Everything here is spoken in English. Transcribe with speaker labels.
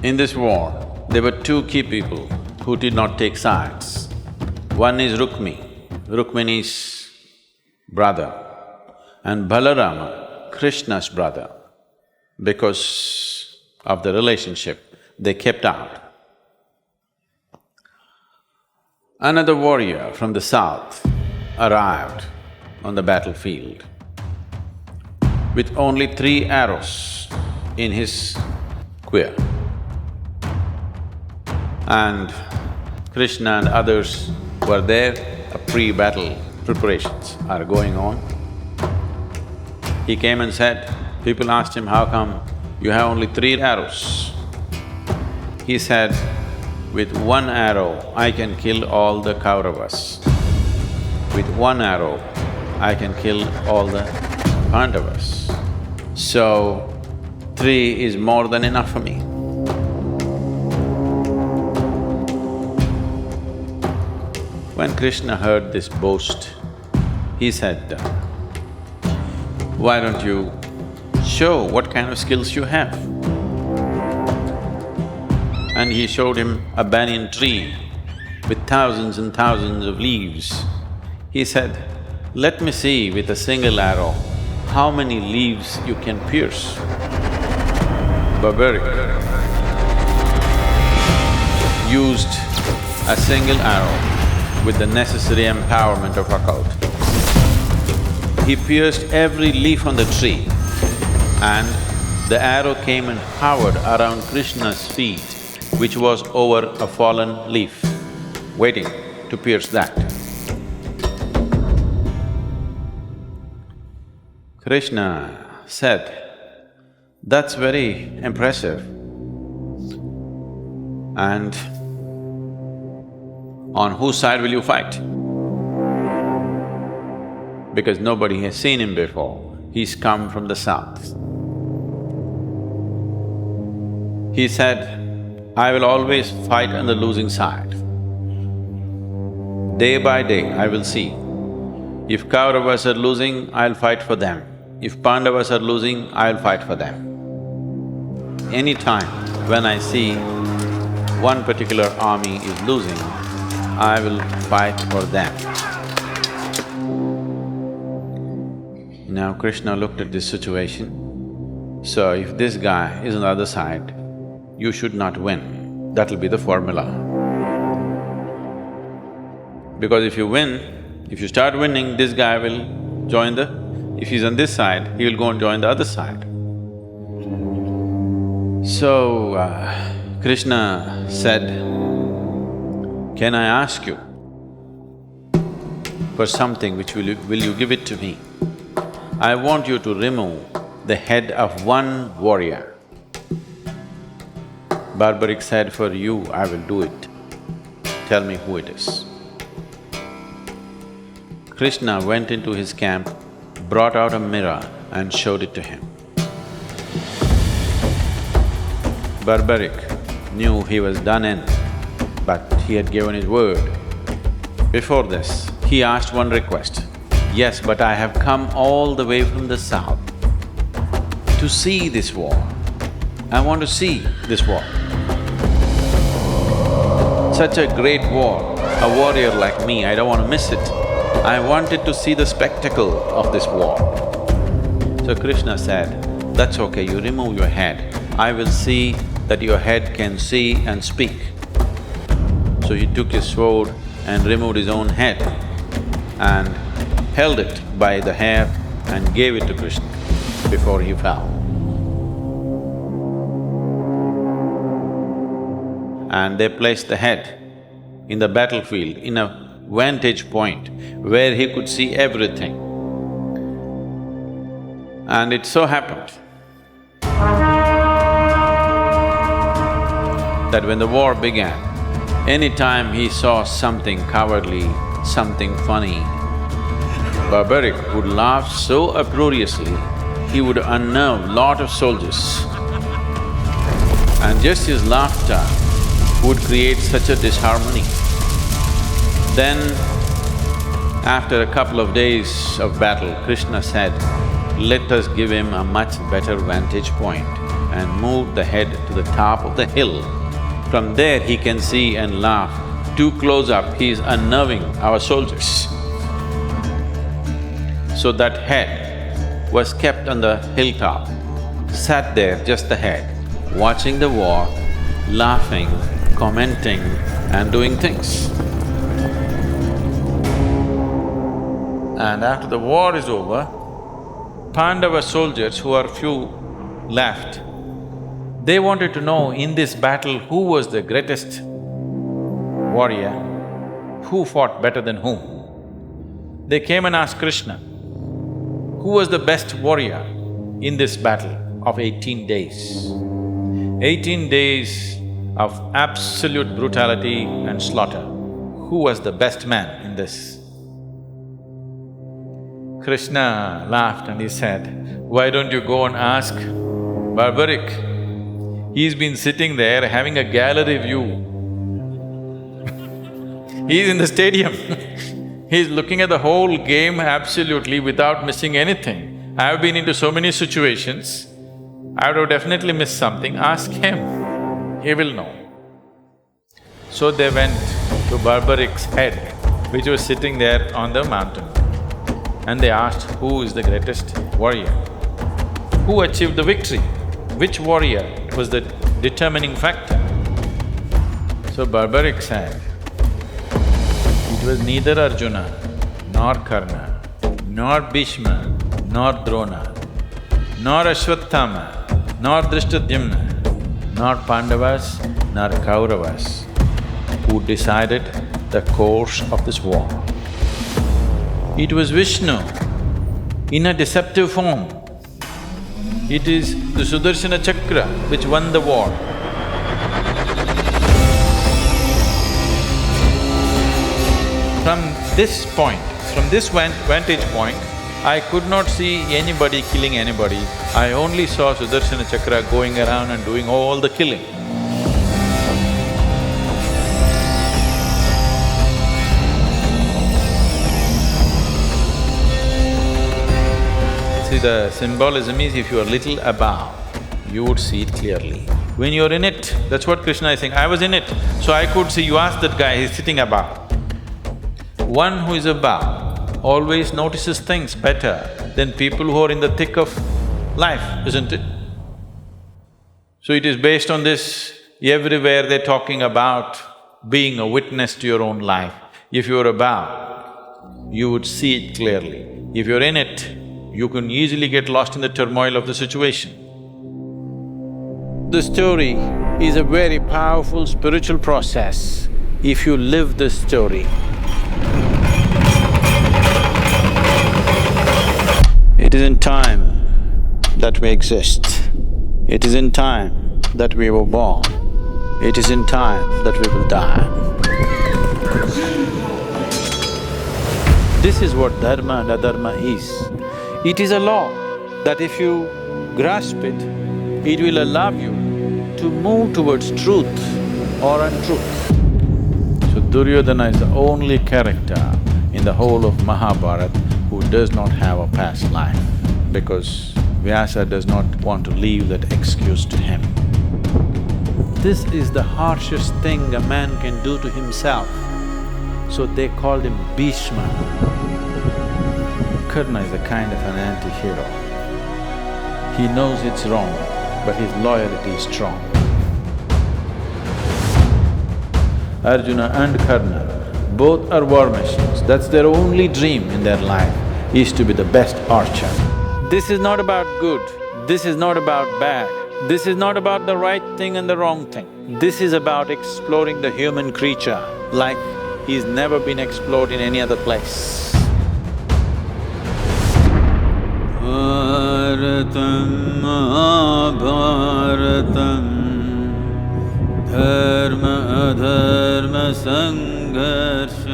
Speaker 1: In this war, there were two key people who did not take sides. One is Rukmini's brother, and Balarama, Krishna's brother. Because of the relationship, they kept out. Another warrior from the south arrived on the battlefield with only 3 arrows in his quiver. And Krishna and others were there, pre-battle preparations are going on. He came and said, people asked him, how come you have only 3 arrows? He said, with 1 arrow, I can kill all the Kauravas. With 1 arrow, I can kill all the Pandavas. So, 3 is more than enough for me. When Krishna heard this boast, he said, why don't you show what kind of skills you have? And he showed him a banyan tree with thousands and thousands of leaves. He said, let me see with a single arrow how many leaves you can pierce. Barbarik used a single arrow with the necessary empowerment of occult. He pierced every leaf on the tree and the arrow came and hovered around Krishna's feet, which was over a fallen leaf, waiting to pierce that. Krishna said, that's very impressive. And on whose side will you fight? Because nobody has seen him before, he's come from the south. He said, I will always fight on the losing side. Day by day, I will see. If Kauravas are losing, I'll fight for them. If Pandavas are losing, I'll fight for them. Any time when I see one particular army is losing, I will fight for them. Now Krishna looked at this situation, so if this guy is on the other side, you should not win. That'll be the formula. Because if you win, if you start winning, this guy will join if he's on this side, he will go and join the other side. So, Krishna said, can I ask you for something which will you give it to me? I want you to remove the head of one warrior. Barbarik said, for you, I will do it. Tell me who it is. Krishna went into his camp, brought out a mirror and showed it to him. Barbarik knew he was done in, but he had given his word. Before this, he asked one request, yes, but I have come all the way from the south to see this war. I want to see this war. Such a great war, a warrior like me, I don't want to miss it. I wanted to see the spectacle of this war. So Krishna said, that's okay, you remove your head. I will see that your head can see and speak. So he took his sword and removed his own head and held it by the hair and gave it to Krishna before he fell. And they placed the head in the battlefield in a vantage point where he could see everything. And it so happened that when the war began, anytime he saw something cowardly, something funny, Barbarik would laugh so uproariously, he would unnerve lot of soldiers. And just his laughter would create such a disharmony. Then, after a couple of days of battle, Krishna said, let us give him a much better vantage point. and moved the head to the top of the hill. From there he can see and laugh. Too close up, he is unnerving our soldiers. So that head was kept on the hilltop, sat there, just the head, watching the war, laughing, commenting and doing things. And after the war is over, Pandava soldiers, who are few left, they wanted to know in this battle who was the greatest warrior, who fought better than whom. They came and asked Krishna, who was the best warrior in this battle of 18 days? 18 days of absolute brutality and slaughter. Who was the best man in this? Krishna laughed and he said, why don't you go and ask Barbarik? He's been sitting there having a gallery view. He's in the stadium. He's looking at the whole game absolutely without missing anything. I've been into so many situations, I would have definitely missed something, ask him, he will know. So they went to Barbarik's head, which was sitting there on the mountain, and they asked, who is the greatest warrior? Who achieved the victory? Which warrior was the determining factor? So Barbarik said, it was neither Arjuna, nor Karna, nor Bhishma, nor Drona, nor Ashwatthama, nor Drishtadyumna, nor Pandavas, nor Kauravas, who decided the course of this war. It was Vishnu in a deceptive form. It is the Sudarshana Chakra which won the war. From this point, from this vantage point, I could not see anybody killing anybody. I only saw Sudarshana Chakra going around and doing all the killing. See, the symbolism is if you are little above, you would see it clearly. When you're in it, that's what Krishna is saying, I was in it, so I could see, you ask that guy, he's sitting above. One who is above always notices things better than people who are in the thick of life, isn't it? So it is based on this, everywhere they're talking about being a witness to your own life. If you're above, you would see it clearly. If you're in it, you can easily get lost in the turmoil of the situation. The story is a very powerful spiritual process if you live this story. It is in time that we exist. It is in time that we were born. It is in time that we will die. This is what dharma and adharma is. It is a law that if you grasp it, it will allow you to move towards truth or untruth. So Duryodhana is the only character in the whole of Mahabharat who does not have a past life, because Vyasa does not want to leave that excuse to him. This is the harshest thing a man can do to himself, so they called him Bhishma. Karna is a kind of an anti-hero. He knows it's wrong, but his loyalty is strong. Arjuna and Karna, both are war machines. That's their only dream in their life, is to be the best archer. This is not about good, this is not about bad, this is not about the right thing and the wrong thing. This is about exploring the human creature like he's never been explored in any other place. Bharatam Mahabharatam Dharma Adharma Sangharsha